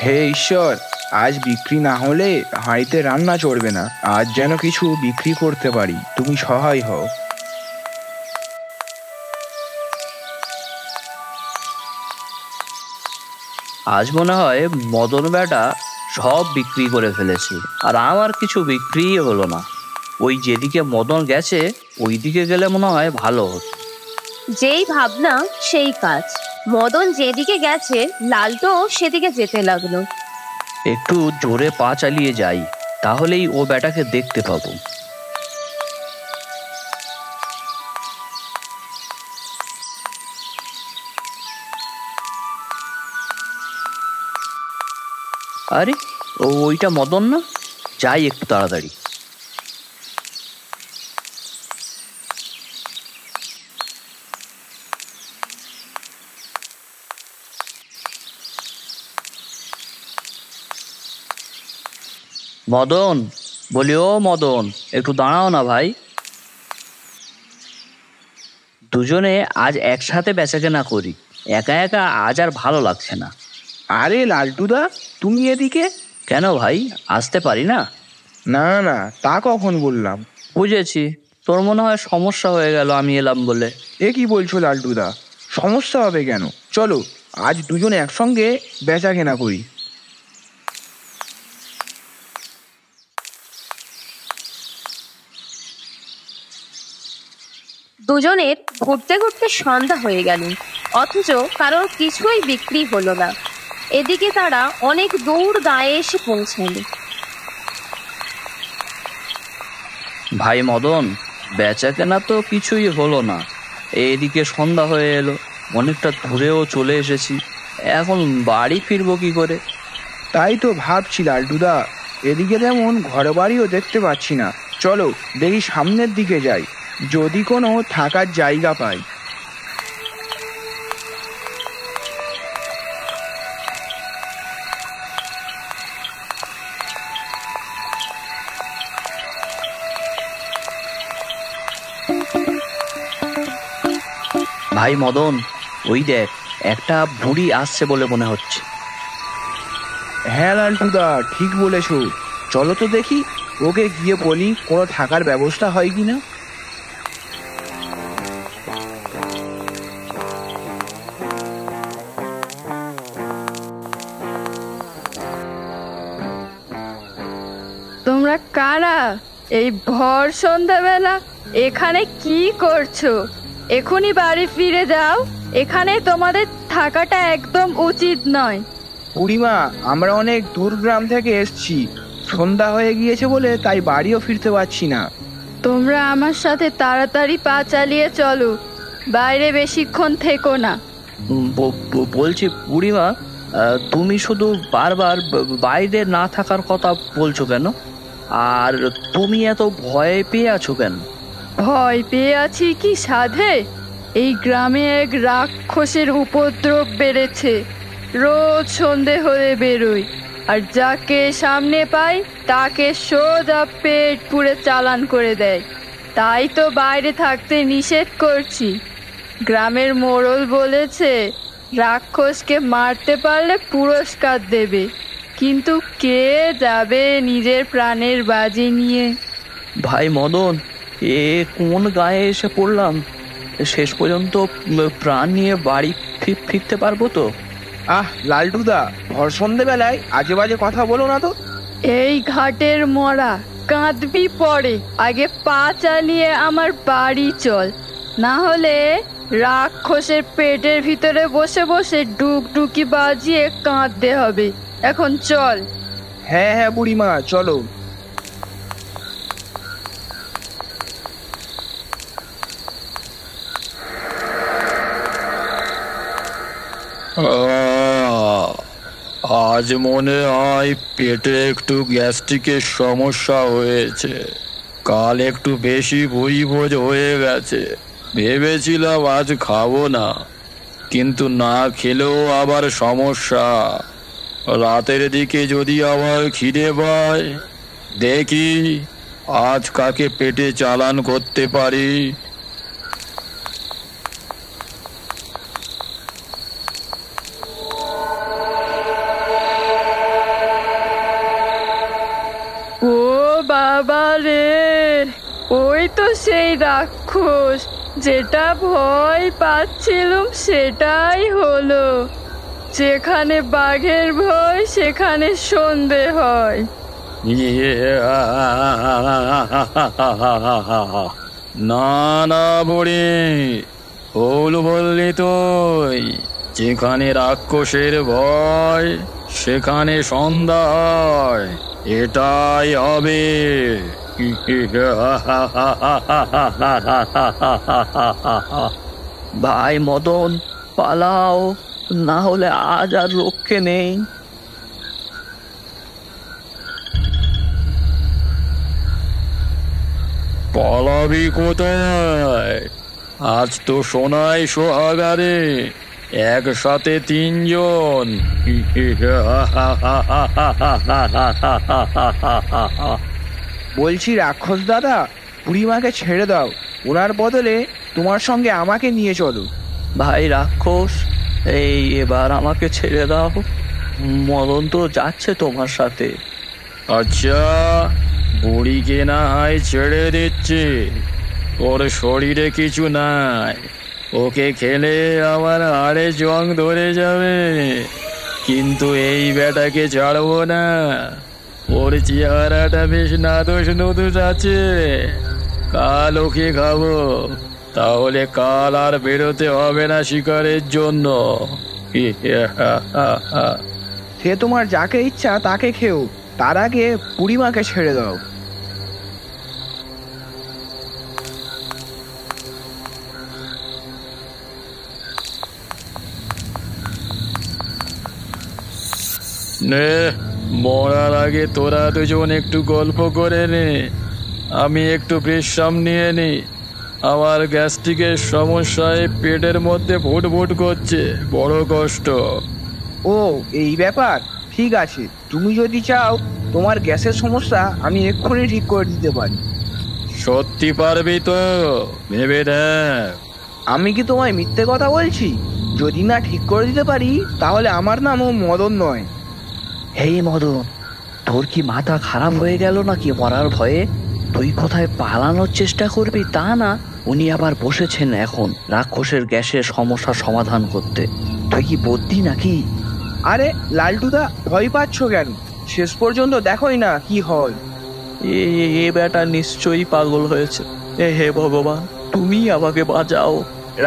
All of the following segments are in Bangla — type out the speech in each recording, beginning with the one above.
হে ঈশ্বর, আজ বিক্রি না হলে হাঁড়িতে রান্না চড়বে না। আজ যেন কিছু বিক্রি করতে পারি, তুমি সহায় হও। আজ মনে হয় মদন বেটা সব বিক্রি করে ফেলেছি, আর আমার কিছু বিক্রিই হলো না। ওই যেদিকে মদন গেছে ওই দিকে গেলে মনে হয় ভালো হতো। যেই ভাবনা সেই কাজ। মদন যেদিকে গেছে লালটুও সেদিকে যেতে লাগলো। একটু জোরে পা চালিয়ে যাই, তাহলেই ও বেটাকে দেখতে পাবো। আরে ওইটা মদন না? যাই একটু তাড়াতাড়ি। মদন, বলি ও মদন, একটু দাঁড়াও না ভাই। দুজনে আজ একসাথে বেচাকেনা করি, একা একা আজ আর ভালো লাগছে না। আরে লালটুদা, তুমি এদিকে? কেন ভাই, আসতে পারি না? না না, তা কখন বললাম। বুঝেছি, তোর মনে হয় সমস্যা হয়ে গেল আমি এলাম বলে। এ কি বলছো লালটুদা? সমস্যা হবে কেন? চলো আজ দুজনে একসঙ্গে বেচা কেনা করি। দুজনের ঘুরতে ঘুরতে সন্ধ্যা হয়ে গেল, অথচ কারোর কিছুই বিক্রি হলো না। এদিকে তারা অনেক দূর গায়ে এসে পৌঁছালো। ভাই মদন, বেচা কেনা তো কিছুই হলো না। এদিকে সন্ধ্যা হয়ে এলো, অনেকটা দূরেও চলে এসেছি, এখন বাড়ি ফিরবো কি করে? তাই তো ভাবছি লালটুদা, এদিকে তেমন ঘর বাড়িও দেখতে পাচ্ছি না। চলো দেখি সামনের দিকে যাই, যদি কোনো থাকার জায়গা পাই। ভাই মদন, ওই দেখ, একটা বুড়ি আসছে বলে মনে হচ্ছে। হ্যাঁ লালটুদা, ঠিক বলেছো। চলো তো দেখি, ওকে গিয়ে বলি কোনো থাকার ব্যবস্থা হয় কিনা। তোমরা কারা? এই ভর সন্ধ্যাবেলা এখানে কি করছো? এখনই বাড়ি ফিরে যাও, এখানে তোমাদের থাকাটা একদম উচিত নয়। বুড়িমা, আমরা অনেক দূর গ্রাম থেকে এসছি, সন্ধ্যা হয়ে গিয়েছে বলে তাই বাড়িও ফিরতে পারছি না। তোমরা আমার সাথে তাড়াতাড়ি পা চালিয়ে চলো, বাইরে বেশিক্ষণ থেকো না। বলছি বুড়িমা, তুমি শুধু বারবার বাইরে না থাকার কথা বলছো কেন? আর তুমি এত ভয় পেয়ে আছো কেন? ভয় পেয়ে আছি কি সাধে? এই গ্রামে এক রাক্ষসের উপদ্রব বেড়েছে। রোজ সন্ধে হয়ে বেরোয়, আর যাকে সামনে পাই তাকে সোজা পেট পুড়ে চালান করে দেয়। তাই তো বাইরে থাকতে নিষেধ করছি। গ্রামের মোড়ল বলেছে রাক্ষসকে মারতে পারলে পুরস্কার দেবে, কিন্তু কে যাবে নিজের প্রাণের বাজি নিয়ে? ভাই মদন, এ কোন গায়ে এসে পড়লাম? শেষ পর্যন্ত প্রাণ নিয়ে বাড়ি ফিরতে পারবো তো? আহ লালটুদা, ভর সন্ধেবেলায় আজে বাজে কথা বলো না তো। এই ঘাটের মরা, কাঁদবি পরে, আগে পা চালিয়ে আমার বাড়ি চল, না হলে রাক্ষসের পেটের ভিতরে বসে বসে ডুগডুগি বাজিয়ে কাঁদতে হবে। এখন চল। হ্যাঁ হ্যাঁ বুড়িমা, চলো। আজ মনে হয় পেটে একটু গ্যাস্ট্রিকের সমস্যা হয়েছে। কাল একটু বেশি ভুঁড়িভোজ হয়ে গেছে। ভেবেছিলাম আজ খাবো না, কিন্তু না খেলেও আবার সমস্যা। রাতের দিকে যদি আবার খিদে পায়, দেখি আজ কাকে পেটে চালান করতে পারি। ওই তো সেই রাক্ষস, যেটা ভয় পাচ্ছিলুম সেটাই হলো। যেখানে বাঘের ভয় সেখানে সন্ধে হয়। না না বুড়ি, ভুল বললি তুই। যেখানে রাক্ষসের ভয় সেখানে সন্ধ্যা হয়, এটাই হবে। ভাই মদন, পালাও, না হলে আজ আর রক্ষে নেই। পালাবি কোথায়? আজ তো সোনাই সোহাগারে, একসাথে তিনজন। বলছি রাক্ষস দাদা, বুড়িমাকে ছেড়ে দাও, ওনার বদলে তোমার সঙ্গে আমাকে নিয়ে চলো। ভাই রাক্ষস, এই এবার আমাকে ছেড়ে দাও। মদন তো যাচ্ছে তোমার সাথে। আচ্ছা, বুড়িকে না হয় ছেড়ে দিচ্ছি, ওর শরীরে কিছু নাই, ওকে খেলে আমার হাড়ে জং ধরে যাবে, কিন্তু এই বেটাকে ছাড়বো না। ওর চেহারাটা বেশ নাদোষ নদোষ আছে, কাল ওকে খাবো, তাহলে কাল আর বেরোতে হবে না শিকারের জন্য। সে তোমার যাকে ইচ্ছা তাকে খেও, তার আগে বুড়িমাকে ছেড়ে দাও। নে, মরার আগে তোরা দুজন একটু গল্প করে নে, আমি একটু বিশ্রাম নিয়ে নি। আমার গ্যাস্ট্রিকের সমস্যায় পেটের মধ্যে ফুটফুট করছে, বড় কষ্ট। ও এই ব্যাপার, ঠিক আছে, তুমি যদি চাও তোমার গ্যাসের সমস্যা আমি এক্ষুনি ঠিক করে দিতে পারি। সত্যি পারবি তো? ভেবে দেখ। আমি কি তোমায় মিথ্যে কথা বলছি? যদি না ঠিক করে দিতে পারি তাহলে আমার নামও মদন নয়। এই মদন, তোর কি মাথা খারাপ হয়ে গেল নাকি মরার ভয়ে? তুই কোথায় পালানোর চেষ্টা করবি তা না, উনি আবার বসেছেন এখন রাক্ষসের গ্যাসের সমস্যা সমাধান করতে। তুই কি বদ্যি নাকি? আরে লালটুদা, ভয় পাচ্ছ কেন? শেষ পর্যন্ত দেখোই না কি হয়। এ বেটা নিশ্চয়ই পাগল হয়েছে। হে ভগবান, তুমি আমাকে বাঁচাও।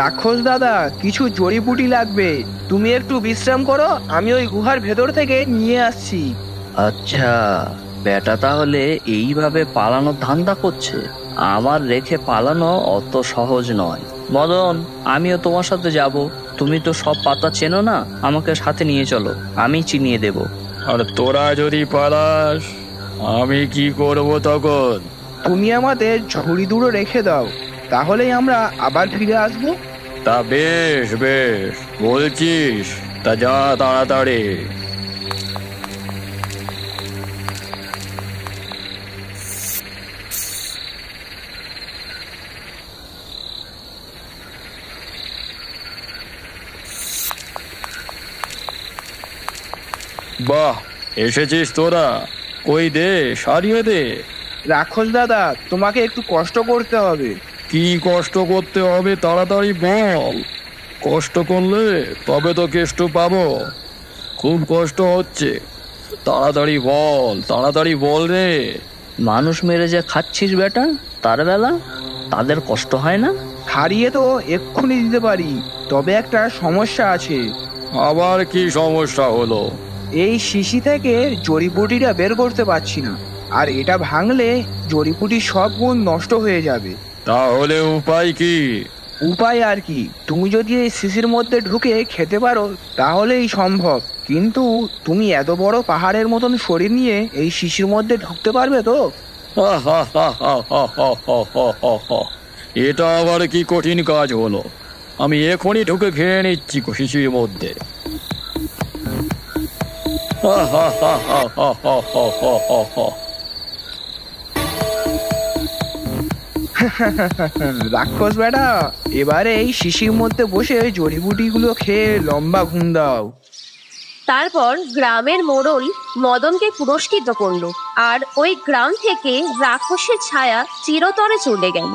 রাক্ষস দাদা, কিছু জড়িবুটি লাগবে, তুমি একটু বিশ্রাম করো, আমি ওই গুহার ভেতর থেকে নিয়ে আসছি। আচ্ছা, বেটা তাহলে এইভাবে পালানোর ধান্দা করছে। আমার রেখে পালানো অত সহজ নয়। মদন, আমিও তোমার সাথে যাব। তুমি তো সব পাতা চেনো না, আমাকে সাথে নিয়ে চলো, আমি চিনিয়ে দেব। আর তোরা যদি পালাস, আমি কি করব তখন? তুমি আমাদের ঝুড়ি দুটো রেখে দাও, তাহলেই আমরা আবার ফিরে আসবো। তা বেশ বেশ, বলছিস, তা যা তাড়াতাড়ি। বাহ, এসেছিস তোরা, কই দে, সারিয়ে দে। রাক্ষস দাদা, তোমাকে একটু কষ্ট করতে হবে। কি কষ্ট করতে হবে তাড়াতাড়ি বল। কষ্ট করলে তবে তো কেষ্ট পাবো। খুব কষ্ট হচ্ছে, তাড়াতাড়ি বল, তাড়াতাড়ি বল রে। মানুষ মেরে যে খাচ্ছিস বেটা, তার বেলা তাদের কষ্ট হয় না? হারিয়ে তো এক্ষুনি দিতে পারি, তবে একটা সমস্যা আছে। আবার কি সমস্যা হলো? এই শিশি থেকে জড়িবুটিটা বের করতে পারছি না, আর এটা ভাঙলে জড়িবুটির সব গুণ নষ্ট হয়ে যাবে। তাহলে উপায় কি? উপায় আর কি, তুমি যদি এই শিশির মধ্যে ঢুকে খেতে পারো তাহলেই সম্ভব, কিন্তু তুমি এত বড় পাহাড়ের মতন শরীর নিয়ে এই শিশির মধ্যে ঢুকতে পারবে তো? এটা আবার কি কঠিন কাজ হলো? আমি এখনই ঢুকে খেয়ে নিচ্ছি শিশির মধ্যে। রাক্ষস বেটা, এবারে এই শিশির মধ্যে বসে জড়িবুটিগুলো খেয়ে লম্বা ঘুম দাও। তারপর গ্রামের মোড়ল মদনকে পুরস্কৃত করলো আর ওই গ্রাম থেকে রাক্ষসের ছায়া চিরতরে চলে গেল।